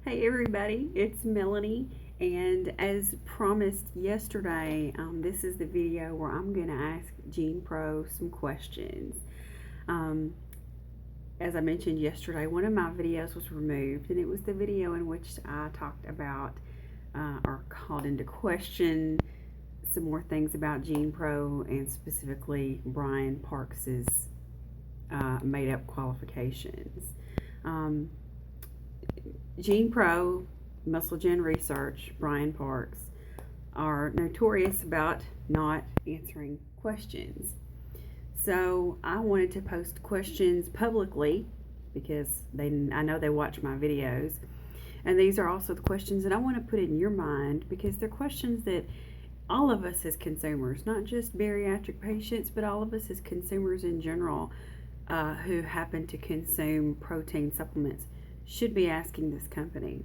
Hey everybody, it's Melanie, and as promised yesterday, this is the video where I'm going to ask Genepro some questions. Um, as I mentioned yesterday, one of my videos was removed, and it was the video in which I talked about or called into question some more things about Genepro and specifically Brian Parks's made-up qualifications. Um, Genepro, Muscle Gen Research, Brian Parks, are notorious about not answering questions. So I wanted to post questions publicly because I know they watch my videos. And these are also the questions that I want to put in your mind because they're questions that all of us as consumers, not just bariatric patients, but all of us as consumers in general who happen to consume protein supplements, should be asking this company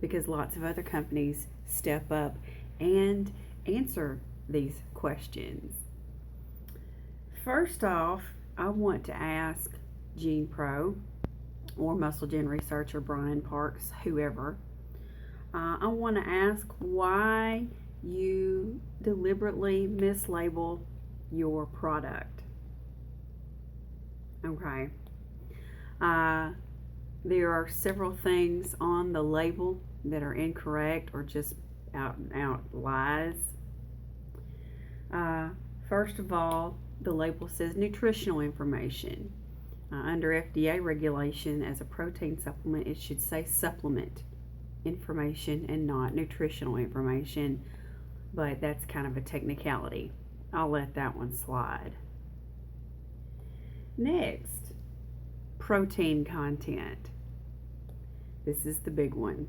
because lots of other companies step up and answer these questions. First off, I want to ask Genepro or Muscle Gen Research or Brian Parks, whoever, I want to ask why you deliberately mislabel your product. Okay. There are several things on the label that are incorrect or just out and out lies. First of all, the label says nutritional information. Under FDA regulation, as a protein supplement, it should say supplement information and not nutritional information, but that's kind of a technicality. I'll let that one slide. Next, protein content. This is the big one.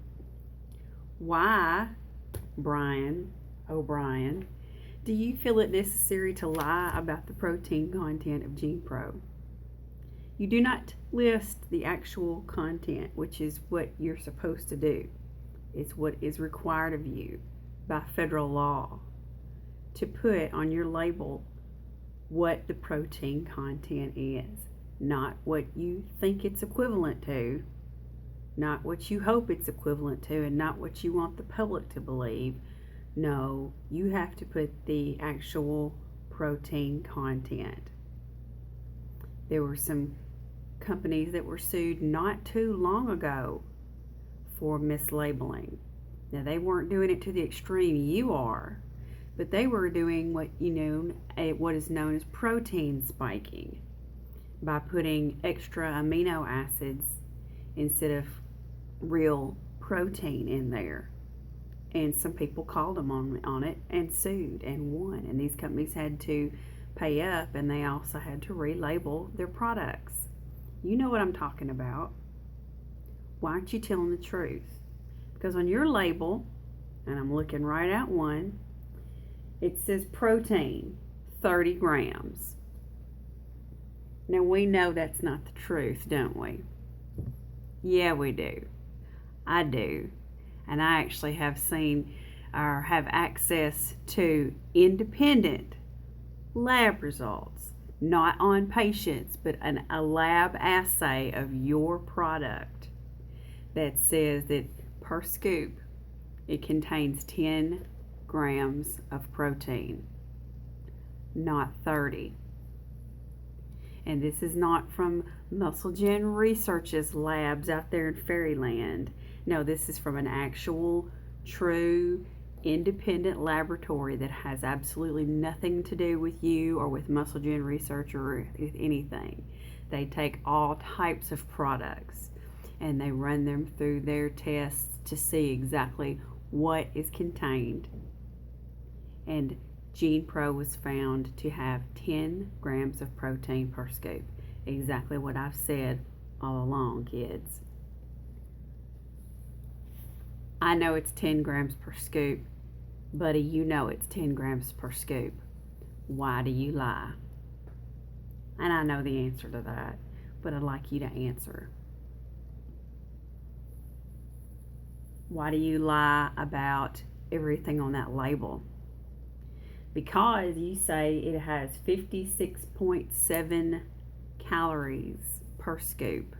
Why, Brian O'Brien, do you feel it necessary to lie about the protein content of Genepro? You do not list the actual content, which is what you're supposed to do. It's what is required of you by federal law to put on your label what the protein content is, not what you think it's equivalent to, not what you hope it's equivalent to, and not what you want the public to believe. No, you have to put the actual protein content. There were some companies that were sued not too long ago for mislabeling. Now, they weren't doing it to the extreme you are, but they were doing what is known as protein spiking by putting extra amino acids instead of real protein in there. And some people called them on it and sued and won. And these companies had to pay up, and they also had to relabel their products. You know what I'm talking about. Why aren't you telling the truth? Because on your label, and I'm looking right at one, it says protein, 30 grams. Now, we know that's not the truth, don't we? Yeah, we do. I do. And I actually have seen or have access to independent lab results, not on patients, but a lab assay of your product that says that per scoop it contains 10 grams of protein, not 30. And this is not from Muscle Gen Research's labs out there in fairyland. No, this is from an actual, true, independent laboratory that has absolutely nothing to do with you or with Muscle Gen Research or with anything. They take all types of products and they run them through their tests to see exactly what is contained. And Genepro was found to have 10 grams of protein per scoop. Exactly what I've said all along, kids. I know it's 10 grams per scoop. Buddy, you know it's 10 grams per scoop. Why do you lie? And I know the answer to that, but I'd like you to answer. Why do you lie about everything on that label? Because you say it has 56.7 calories per scoop,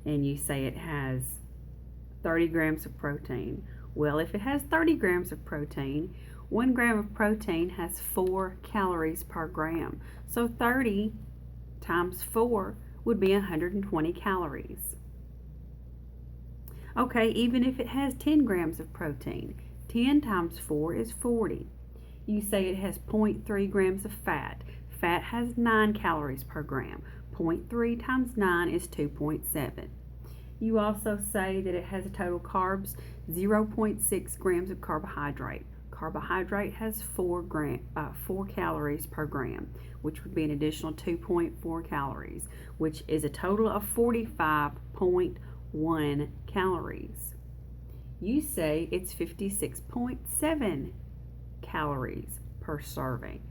and you say it has 30 grams of protein. Well, if it has 30 grams of protein, 1 gram of protein has 4 calories per gram. So 30 times 4 would be 120 calories. Okay, even if it has 10 grams of protein, 10 times 4 is 40. You say it has 0.3 grams of fat. Fat has 9 calories per gram. 0.3 times 9 is 2.7. You also say that it has a total carbs, 0.6 grams of carbohydrate. Carbohydrate has 4 calories per gram, which would be an additional 2.4 calories, which is a total of 45.1 calories. You say it's 56.7 calories per serving.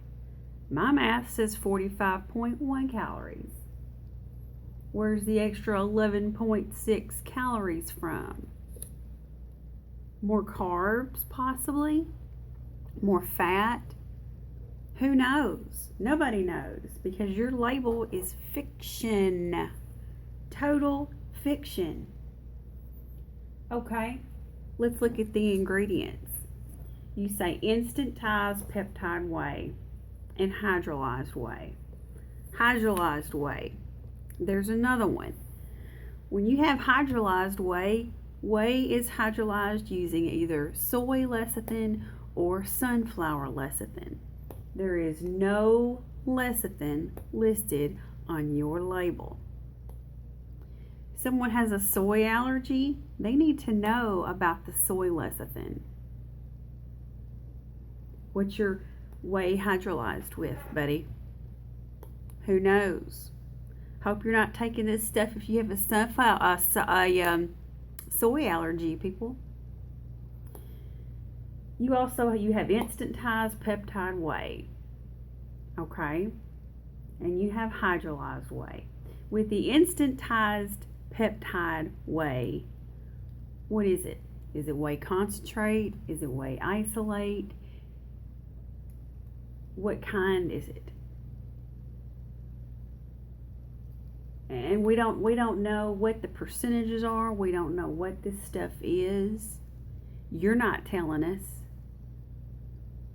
My math says 45.1 calories. Where's the extra 11.6 calories from? More carbs, possibly? More fat? Who knows? Nobody knows, because your label is fiction. Total fiction. Okay, let's look at the ingredients. You say instantized peptide whey and hydrolyzed whey. Hydrolyzed whey. There's another one. When you have hydrolyzed whey, whey is hydrolyzed using either soy lecithin or sunflower lecithin. There is no lecithin listed on your label. Someone has a soy allergy, they need to know about the soy lecithin. What's your whey hydrolyzed with, buddy? Who knows? Hope you're not taking this stuff if you have a soy allergy, people. You have instantized peptide whey, okay? And you have hydrolyzed whey. With the instantized peptide whey, what is it? Is it whey concentrate? Is it whey isolate? What kind is it? And we don't know what the percentages are. We don't know what this stuff is. You're not telling us.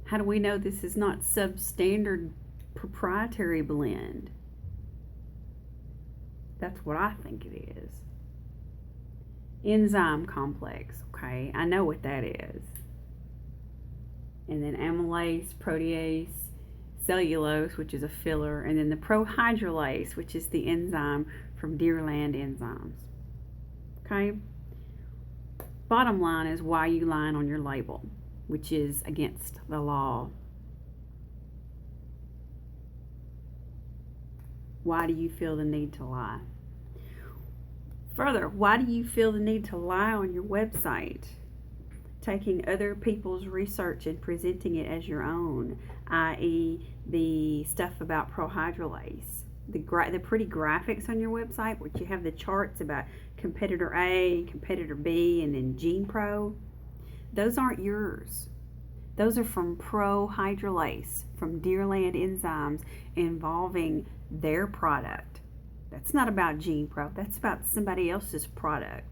How do we know this is not substandard proprietary blend? That's what I think it is. Enzyme complex, okay? I know what that is. And then amylase, protease, cellulose, which is a filler, and then the prohydrolase, which is the enzyme from Deerland Enzymes. Okay? Bottom line is, why are you lying on your label, which is against the law? Why do you feel the need to lie? Further, why do you feel the need to lie on your website? Taking other people's research and presenting it as your own, i.e. the stuff about prohydrolase. The pretty graphics on your website, which you have the charts about competitor A, competitor B, and then Genepro. Those aren't yours. Those are from prohydrolase, from Deerland Enzymes, involving their product. That's not about Genepro. That's about somebody else's product.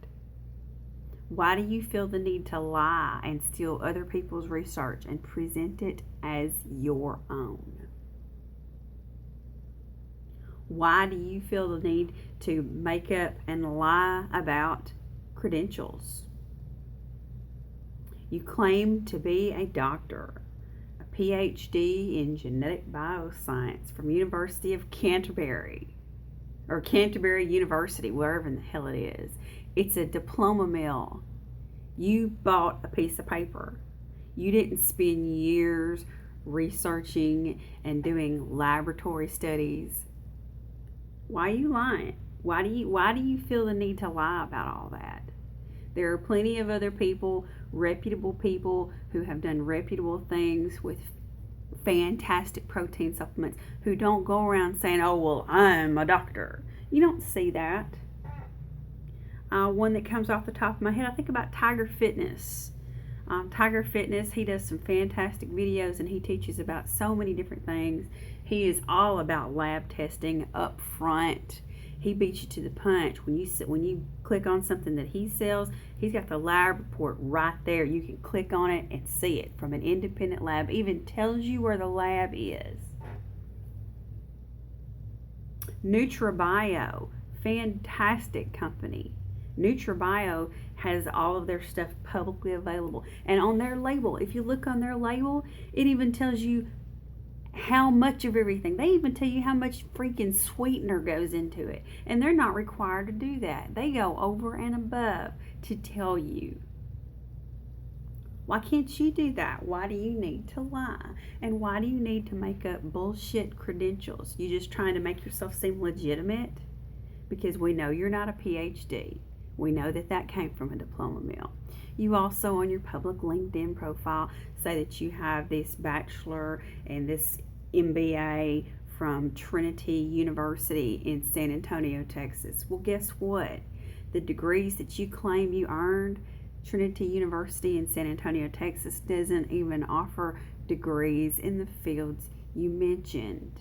Why do you feel the need to lie and steal other people's research and present it as your own? Why do you feel the need to make up and lie about credentials? You claim to be a doctor, a PhD in genetic bioscience from University of Canterbury, or Canterbury University, wherever in the hell it is. It's a diploma mill. You bought a piece of paper. You didn't spend years researching and doing laboratory studies. Why are you lying? Why do you feel the need to lie about all that? There are plenty of other people, reputable people, who have done reputable things with fantastic protein supplements, who don't go around saying, oh, well, I'm a doctor. You don't see that. One that comes off the top of my head, I think about Tiger Fitness. Tiger Fitness, he does some fantastic videos, and he teaches about so many different things. He is all about lab testing up front. He beats you to the punch. When you click on something that he sells, he's got the lab report right there. You can click on it and see it from an independent lab. Even tells you where the lab is. NutraBio, fantastic company. NutraBio has all of their stuff publicly available. And on their label, if you look on their label, it even tells you how much of everything. They even tell you how much freaking sweetener goes into it. And they're not required to do that. They go over and above to tell you. Why can't you do that? Why do you need to lie? And why do you need to make up bullshit credentials? You just trying to make yourself seem legitimate? Because we know you're not a PhD. We know that came from a diploma mill. You also, on your public LinkedIn profile, say that you have this bachelor and this MBA from Trinity University in San Antonio, Texas. Well, guess what? The degrees that you claim you earned, Trinity University in San Antonio, Texas doesn't even offer degrees in the fields you mentioned.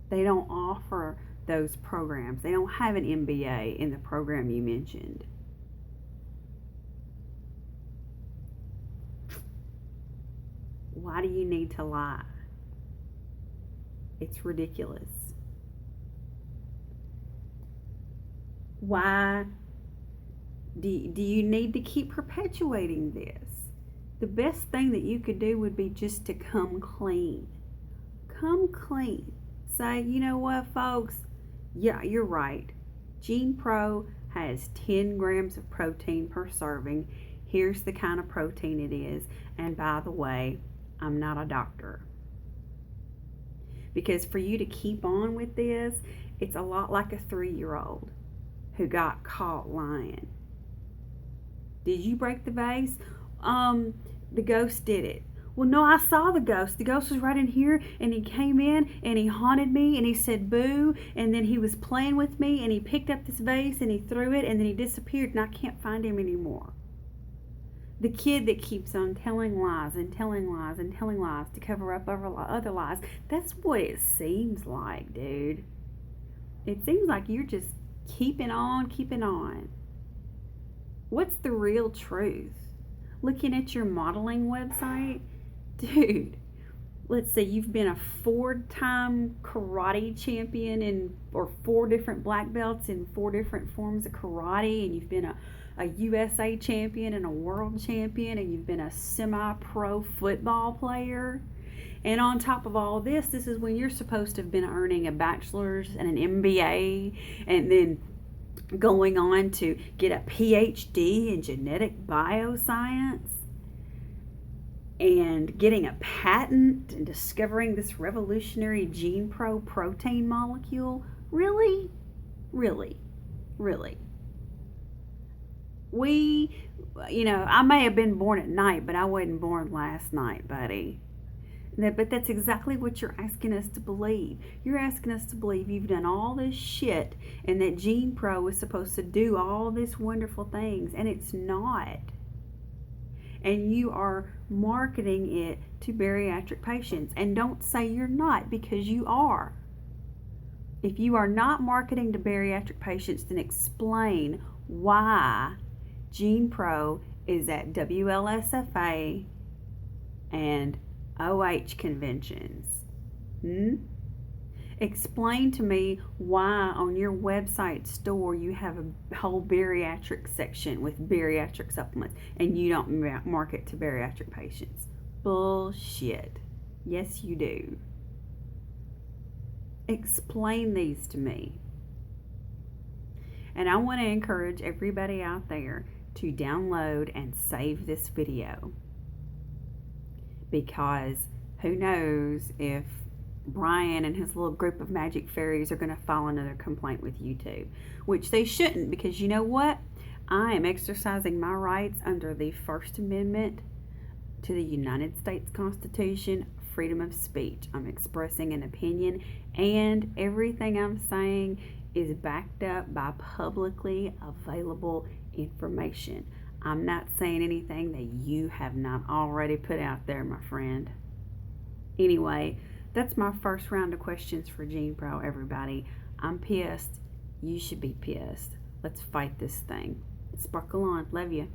They don't offer those programs. They don't have an MBA in the program you mentioned. Why do you need to lie? It's ridiculous. Why do you need to keep perpetuating this? The best thing that you could do would be just to come clean. Come clean. Say, you know what, folks? Yeah, you're right. Genepro has 10 grams of protein per serving. Here's the kind of protein it is. And by the way, I'm not a doctor. Because for you to keep on with this, it's a lot like a 3-year-old who got caught lying. Did you break the vase? The ghost did it. Well, no, I saw the ghost. The ghost was right in here, and he came in, and he haunted me, and he said boo, and then he was playing with me, and he picked up this vase, and he threw it, and then he disappeared, and I can't find him anymore. The kid that keeps on telling lies and telling lies and telling lies to cover up other lies, that's what it seems like, dude. It seems like you're just keeping on. What's the real truth? Looking at your modeling website, dude, let's say you've been a 4-time karate champion or 4 different black belts in 4 different forms of karate, and you've been a USA champion and a world champion, and you've been a semi-pro football player. And on top of all this is when you're supposed to have been earning a bachelor's and an MBA, and then going on to get a PhD in genetic bioscience, and getting a patent and discovering this revolutionary Genepro protein molecule. Really? I may have been born at night, but I wasn't born last night, buddy. But that's exactly what you're asking us to believe. You're asking us to believe you've done all this shit and that Genepro is supposed to do all these wonderful things, and it's not. And you are marketing it to bariatric patients. And don't say you're not, because you are. If you are not marketing to bariatric patients, then explain why Genepro is at WLSFA and OH conventions. Explain to me why on your website store you have a whole bariatric section with bariatric supplements and you don't market to bariatric patients. Bullshit. Yes, you do. Explain these to me. And I want to encourage everybody out there to download and save this video, because who knows if Brian and his little group of magic fairies are going to file another complaint with YouTube, which they shouldn't, because you know what? I am exercising my rights under the First Amendment to the United States Constitution, freedom of speech. I'm expressing an opinion, and everything I'm saying is backed up by publicly available information. I'm not saying anything that you have not already put out there, my friend. Anyway, that's my first round of questions for Genepro, everybody. I'm pissed. You should be pissed. Let's fight this thing. Sparkle on. Love you.